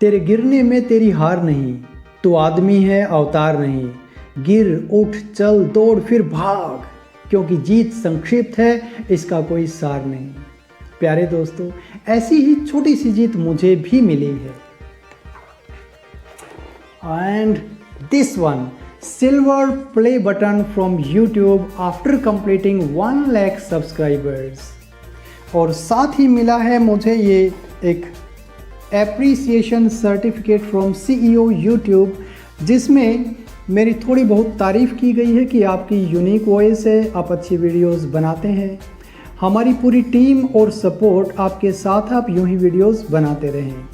तेरे गिरने में तेरी हार नहीं, तू आदमी है अवतार नहीं। गिर उठ चल दौड़ फिर भाग, क्योंकि जीत संक्षिप्त है इसका कोई सार नहीं। प्यारे दोस्तों, ऐसी ही छोटी सी जीत मुझे भी मिली है। And this one, silver play button from YouTube after completing 1 lakh subscribers. और साथ ही मिला है मुझे ये एक appreciation certificate from CEO YouTube, जिसमें मेरी थोड़ी बहुत तारीफ़ की गई है कि आपकी यूनिक वॉइस है, आप अच्छी वीडियोस बनाते हैं। हमारी पूरी टीम और सपोर्ट आपके साथ, आप यूं ही वीडियोस बनाते रहें।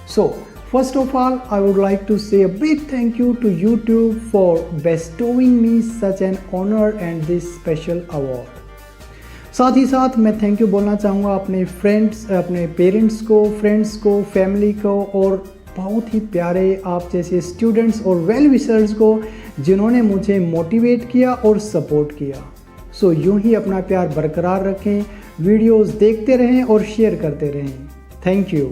So first of all, I would like to say a big thank you to YouTube for bestowing me such an honor and this special award. साथ ही साथ मैं थैंक यू बोलना चाहूँगा अपने फ्रेंड्स, अपने पेरेंट्स को, फ्रेंड्स को, फैमिली को और बहुत ही प्यारे आप जैसे स्टूडेंट्स और वेल विशर्स को, जिन्होंने मुझे मोटिवेट किया और सपोर्ट किया। सो यूं ही अपना प्यार बरकरार रखें, वीडियोस देखते रहें और शेयर करते रहें। Thank you.